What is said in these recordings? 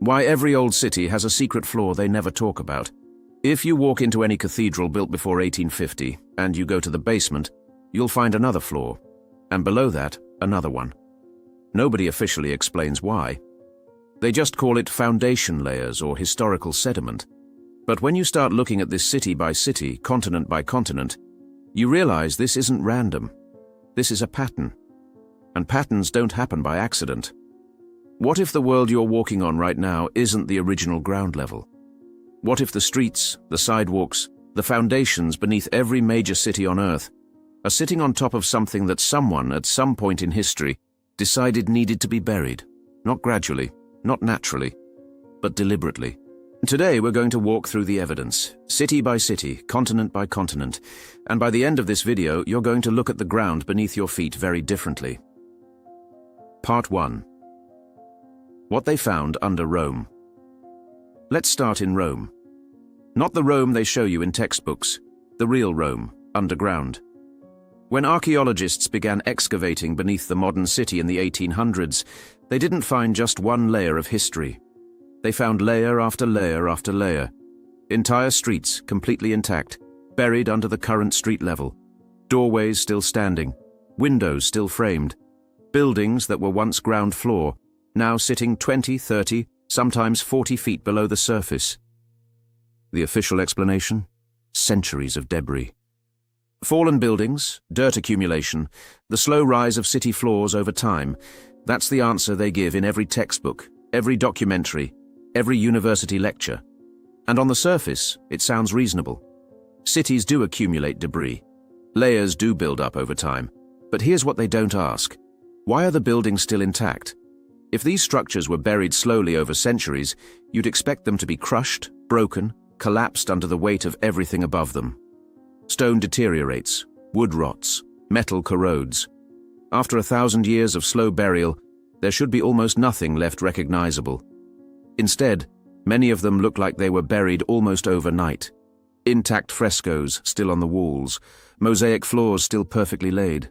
Why every old city has a secret floor they never talk about. If you walk into any cathedral built before 1850 and you go to the basement, you'll find another floor, and below that, another one. Nobody officially explains why. They just call it foundation layers or historical sediment. But when you start looking at this city by city, continent by continent, you realize this isn't random. This is a pattern. And patterns don't happen by accident. What if the world you're walking on right now isn't the original ground level? What if the streets, the sidewalks, the foundations beneath every major city on Earth are sitting on top of something that someone at some point in history decided needed to be buried, not gradually, not naturally, but deliberately? Today we're going to walk through the evidence, city by city, continent by continent, and by the end of this video you're going to look at the ground beneath your feet very differently. Part 1. What they found under Rome. Let's start in Rome. Not the Rome they show you in textbooks, the real Rome, underground. When archaeologists began excavating beneath the modern city in the 1800s, they didn't find just one layer of history. They found layer after layer after layer. Entire streets completely intact, buried under the current street level. Doorways still standing, windows still framed. Buildings that were once ground floor, now sitting 20, 30, sometimes 40 feet below the surface. The official explanation? Centuries of debris. Fallen buildings, dirt accumulation, the slow rise of city floors over time. That's the answer they give in every textbook, every documentary, every university lecture. And on the surface, it sounds reasonable. Cities do accumulate debris. Layers do build up over time. But here's what they don't ask. Why are the buildings still intact? If these structures were buried slowly over centuries, you'd expect them to be crushed, broken, collapsed under the weight of everything above them. Stone deteriorates, wood rots, metal corrodes. After 1,000 years of slow burial, there should be almost nothing left recognizable. Instead, many of them look like they were buried almost overnight. Intact frescoes still on the walls, mosaic floors still perfectly laid.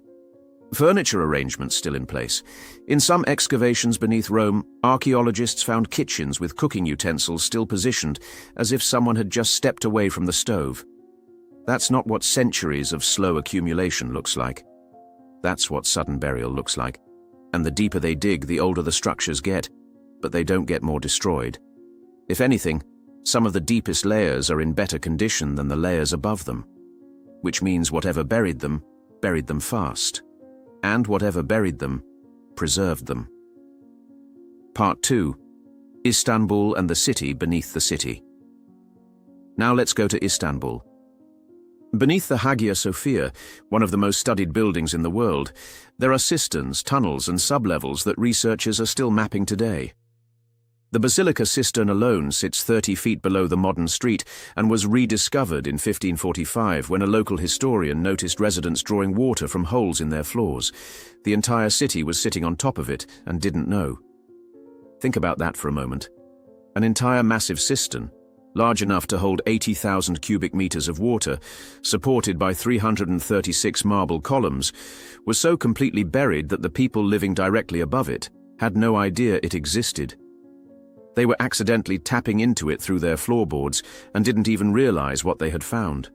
Furniture arrangements still in place. In some excavations beneath Rome, archaeologists found kitchens with cooking utensils still positioned, as if someone had just stepped away from the stove. That's not what centuries of slow accumulation looks like. That's what sudden burial looks like. And the deeper they dig, the older the structures get, but they don't get more destroyed. If anything, some of the deepest layers are in better condition than the layers above them, which means whatever buried them fast. And whatever buried them, preserved them. Part 2. Istanbul and the city beneath the city. Now let's go to Istanbul. Beneath the Hagia Sophia, one of the most studied buildings in the world, there are cisterns, tunnels, and sublevels that researchers are still mapping today. The Basilica Cistern alone sits 30 feet below the modern street and was rediscovered in 1545 when a local historian noticed residents drawing water from holes in their floors. The entire city was sitting on top of it and didn't know. Think about that for a moment. An entire massive cistern, large enough to hold 80,000 cubic meters of water, supported by 336 marble columns, was so completely buried that the people living directly above it had no idea it existed. They were accidentally tapping into it through their floorboards and didn't even realize what they had found.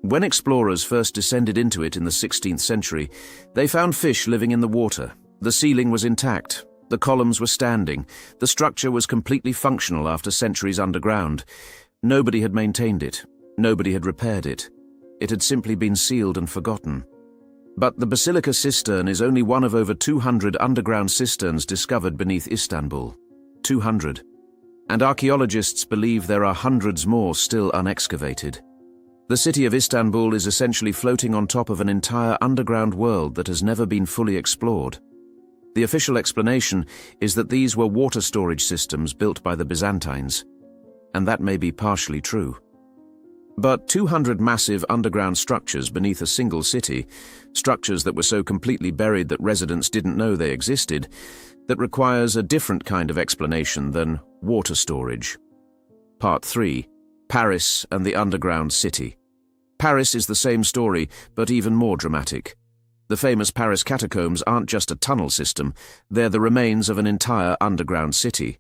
When explorers first descended into it in the 16th century, they found fish living in the water. The ceiling was intact. The columns were standing. The structure was completely functional after centuries underground. Nobody had maintained it. Nobody had repaired it. It had simply been sealed and forgotten. But the Basilica Cistern is only one of over 200 underground cisterns discovered beneath Istanbul. 200. And archaeologists believe there are hundreds more still unexcavated. The city of Istanbul is essentially floating on top of an entire underground world that has never been fully explored. The official explanation is that these were water storage systems built by the Byzantines, and that may be partially true. But 200 massive underground structures beneath a single city, structures that were so completely buried that residents didn't know they existed, that requires a different kind of explanation than water storage. Part 3. Paris and the underground city. Paris is the same story, but even more dramatic. The famous Paris catacombs aren't just a tunnel system, they're the remains of an entire underground city.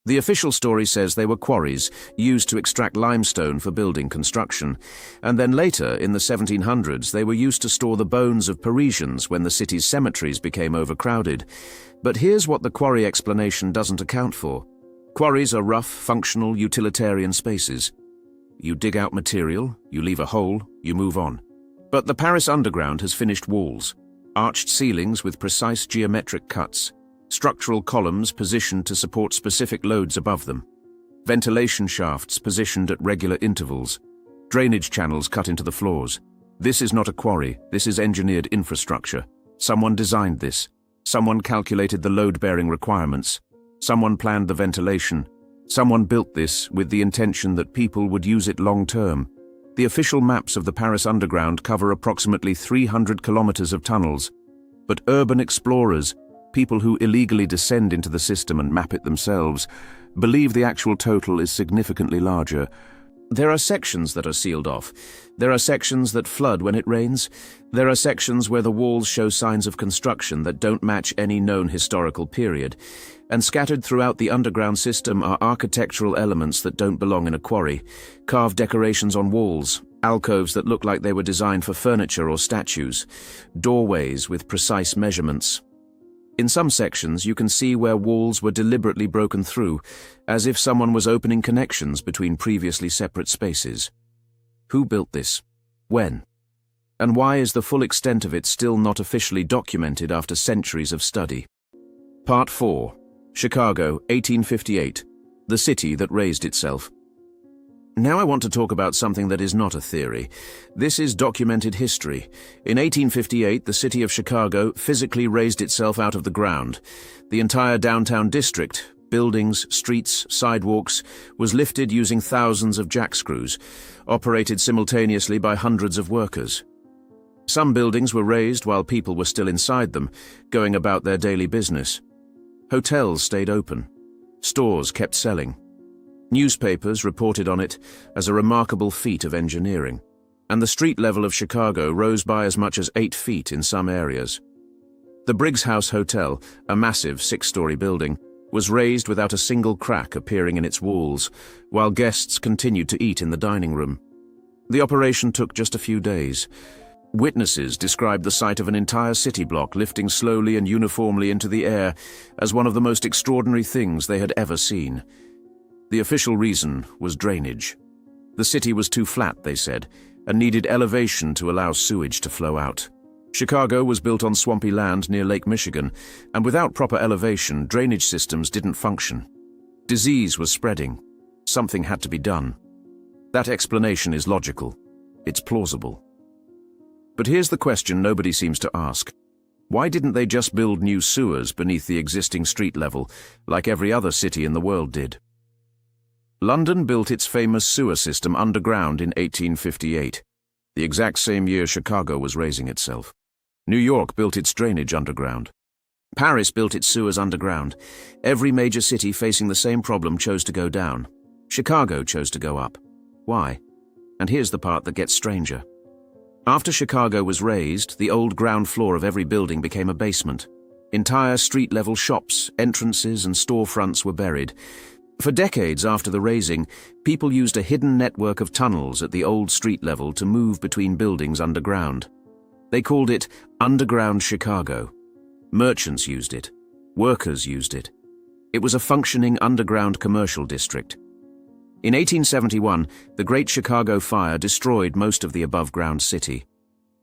The official story says they were quarries used to extract limestone for building construction, and then later, in the 1700s, they were used to store the bones of Parisians when the city's cemeteries became overcrowded. But here's what the quarry explanation doesn't account for. Quarries are rough, functional, utilitarian spaces. You dig out material, you leave a hole, you move on. But the Paris Underground has finished walls, arched ceilings with precise geometric cuts, structural columns positioned to support specific loads above them, ventilation shafts positioned at regular intervals, drainage channels cut into the floors. This is not a quarry, this is engineered infrastructure. Someone designed this. Someone calculated the load-bearing requirements. Someone planned the ventilation. Someone built this with the intention that people would use it long-term. The official maps of the Paris Underground cover approximately 300 kilometers of tunnels, but urban explorers, people who illegally descend into the system and map it themselves, believe the actual total is significantly larger. There are sections that are sealed off. There are sections that flood when it rains. There are sections where the walls show signs of construction that don't match any known historical period. And scattered throughout the underground system are architectural elements that don't belong in a quarry, carved decorations on walls, alcoves that look like they were designed for furniture or statues, doorways with precise measurements. In some sections, you can see where walls were deliberately broken through, as if someone was opening connections between previously separate spaces. Who built this? When? And why is the full extent of it still not officially documented after centuries of study? Part 4. Chicago, 1858. The city that raised itself. Now I want to talk about something that is not a theory. This is documented history. In 1858, the city of Chicago physically raised itself out of the ground. The entire downtown district, buildings, streets, sidewalks, was lifted using thousands of jackscrews, operated simultaneously by hundreds of workers. Some buildings were raised while people were still inside them, going about their daily business. Hotels stayed open. Stores kept selling. Newspapers reported on it as a remarkable feat of engineering, and the street level of Chicago rose by as much as 8 feet in some areas. The Briggs House Hotel, a massive 6-story building, was raised without a single crack appearing in its walls, while guests continued to eat in the dining room. The operation took just a few days. Witnesses described the sight of an entire city block lifting slowly and uniformly into the air as one of the most extraordinary things they had ever seen. The official reason was drainage. The city was too flat, they said, and needed elevation to allow sewage to flow out. Chicago was built on swampy land near Lake Michigan, and without proper elevation, drainage systems didn't function. Disease was spreading. Something had to be done. That explanation is logical. It's plausible. But here's the question nobody seems to ask. Why didn't they just build new sewers beneath the existing street level, like every other city in the world did? London built its famous sewer system underground in 1858, the exact same year Chicago was raising itself. New York built its drainage underground. Paris built its sewers underground. Every major city facing the same problem chose to go down. Chicago chose to go up. Why? And here's the part that gets stranger. After Chicago was raised, the old ground floor of every building became a basement. Entire street-level shops, entrances, and storefronts were buried. For decades after the raising, people used a hidden network of tunnels at the old street level to move between buildings underground. They called it Underground Chicago. Merchants used it. Workers used it. It was a functioning underground commercial district. In 1871, the Great Chicago Fire destroyed most of the above-ground city.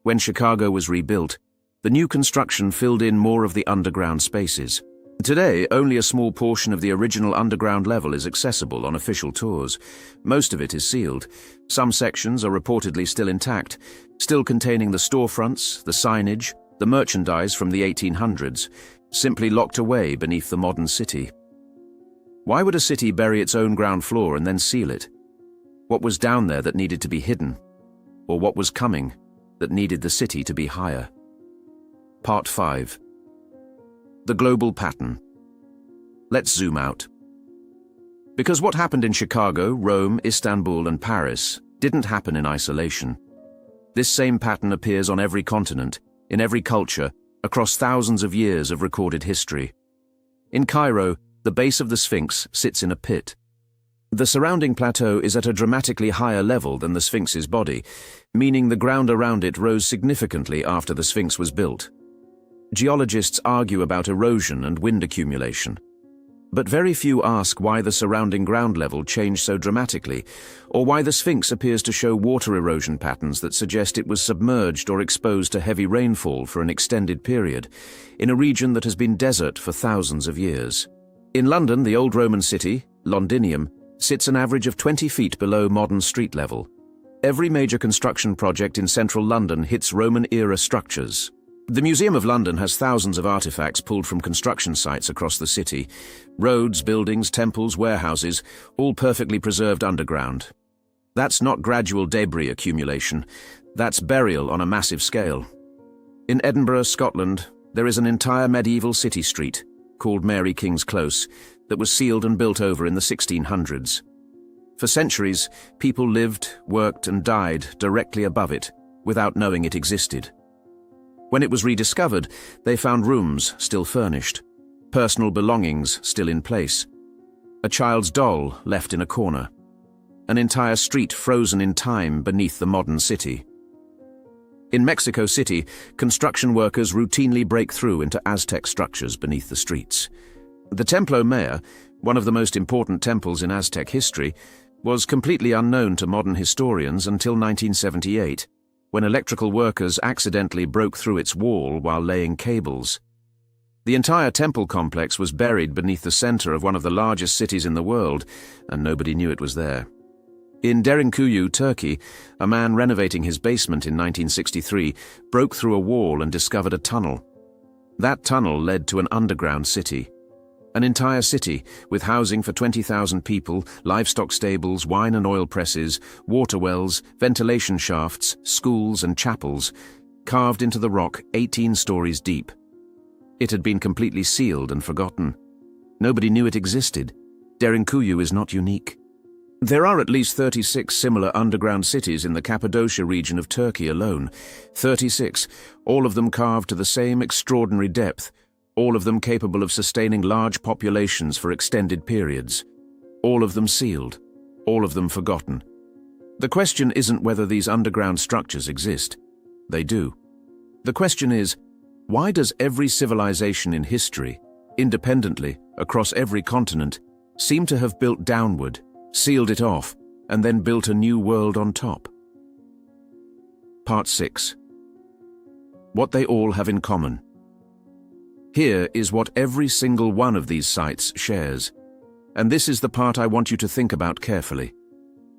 When Chicago was rebuilt, the new construction filled in more of the underground spaces. Today, only a small portion of the original underground level is accessible on official tours. Most of it is sealed. Some sections are reportedly still intact, still containing the storefronts, the signage, the merchandise from the 1800s, simply locked away beneath the modern city. Why would a city bury its own ground floor and then seal it? What was down there that needed to be hidden? Or what was coming that needed the city to be higher? Part 5. The global pattern. Let's zoom out. Because what happened in Chicago, Rome, Istanbul, and Paris didn't happen in isolation. This same pattern appears on every continent, in every culture, across thousands of years of recorded history. In Cairo, The base of the Sphinx sits in a pit. The surrounding plateau is at a dramatically higher level than the Sphinx's body, meaning the ground around it rose significantly after the Sphinx was built. Geologists argue about erosion and wind accumulation. But very few ask why the surrounding ground level changed so dramatically, or why the Sphinx appears to show water erosion patterns that suggest it was submerged or exposed to heavy rainfall for an extended period, in a region that has been desert for thousands of years. In London, the old Roman city, Londinium, sits an average of 20 feet below modern street level. Every major construction project in central London hits Roman-era structures. The Museum of London has thousands of artifacts pulled from construction sites across the city. Roads, buildings, temples, warehouses, all perfectly preserved underground. That's not gradual debris accumulation. That's burial on a massive scale. In Edinburgh, Scotland, there is an entire medieval city street, called Mary King's Close, that was sealed and built over in the 1600s. For centuries, people lived, worked, and died directly above it, without knowing it existed. When it was rediscovered, they found rooms still furnished, personal belongings still in place, a child's doll left in a corner, an entire street frozen in time beneath the modern city. In Mexico City, construction workers routinely break through into Aztec structures beneath the streets. The Templo Mayor, one of the most important temples in Aztec history, was completely unknown to modern historians until 1978, when electrical workers accidentally broke through its wall while laying cables. The entire temple complex was buried beneath the center of one of the largest cities in the world, and nobody knew it was there. In Derinkuyu, Turkey, a man renovating his basement in 1963 broke through a wall and discovered a tunnel. That tunnel led to an underground city. An entire city, with housing for 20,000 people, livestock stables, wine and oil presses, water wells, ventilation shafts, schools and chapels, carved into the rock 18 stories deep. It had been completely sealed and forgotten. Nobody knew it existed. Derinkuyu is not unique. There are at least 36 similar underground cities in the Cappadocia region of Turkey alone. 36, all of them carved to the same extraordinary depth, all of them capable of sustaining large populations for extended periods. All of them sealed, all of them forgotten. The question isn't whether these underground structures exist. They do. The question is, why does every civilization in history, independently, across every continent, seem to have built downward, sealed it off, and then built a new world on top? Part 6. What they all have in common. Here is what every single one of these sites shares, and this is the part I want you to think about carefully.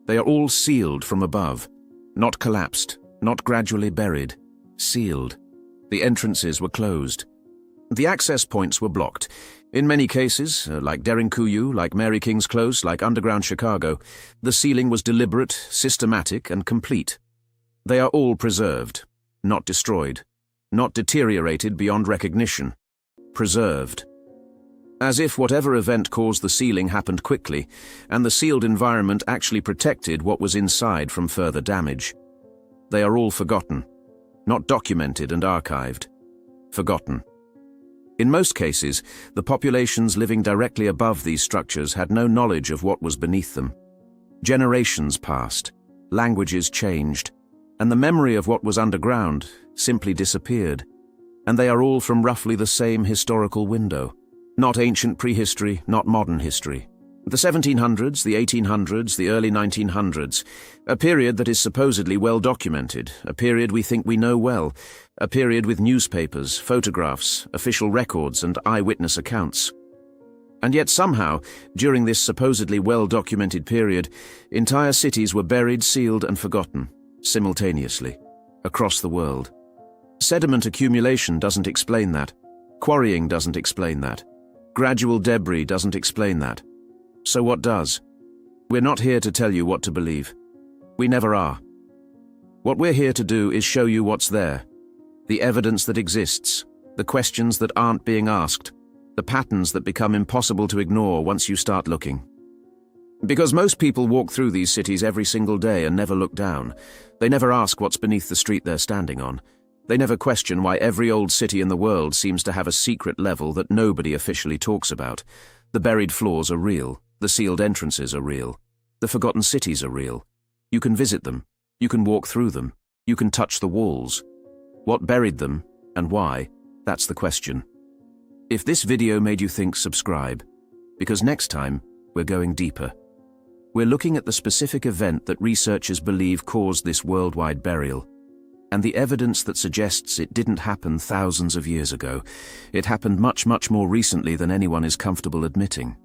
They are all sealed from above, not collapsed, not gradually buried, sealed. The entrances were closed. The access points were blocked. In many cases, like Derinkuyu, like Mary King's Close, like underground Chicago, the sealing was deliberate, systematic, and complete. They are all preserved, not destroyed, not deteriorated beyond recognition. Preserved. As if whatever event caused the sealing happened quickly, and the sealed environment actually protected what was inside from further damage. They are all forgotten, not documented and archived. Forgotten. In most cases, the populations living directly above these structures had no knowledge of what was beneath them. Generations passed, languages changed, and the memory of what was underground simply disappeared. And they are all from roughly the same historical window. Not ancient prehistory, not modern history. The 1700s, the 1800s, the early 1900s, a period that is supposedly well documented, a period we think we know well, a period with newspapers, photographs, official records, and eyewitness accounts. And yet somehow, during this supposedly well-documented period, entire cities were buried, sealed, and forgotten, simultaneously, across the world. Sediment accumulation doesn't explain that. Quarrying doesn't explain that. Gradual debris doesn't explain that. So what does? We're not here to tell you what to believe. We never are. What we're here to do is show you what's there. The evidence that exists. The questions that aren't being asked. The patterns that become impossible to ignore once you start looking. Because most people walk through these cities every single day and never look down. They never ask what's beneath the street they're standing on. They never question why every old city in the world seems to have a secret level that nobody officially talks about. The buried floors are real. The sealed entrances are real. The forgotten cities are real. You can visit them. You can walk through them. You can touch the walls. What buried them, and why, that's the question. If this video made you think, subscribe, because next time, we're going deeper. We're looking at the specific event that researchers believe caused this worldwide burial, and the evidence that suggests it didn't happen thousands of years ago. It happened much, much more recently than anyone is comfortable admitting.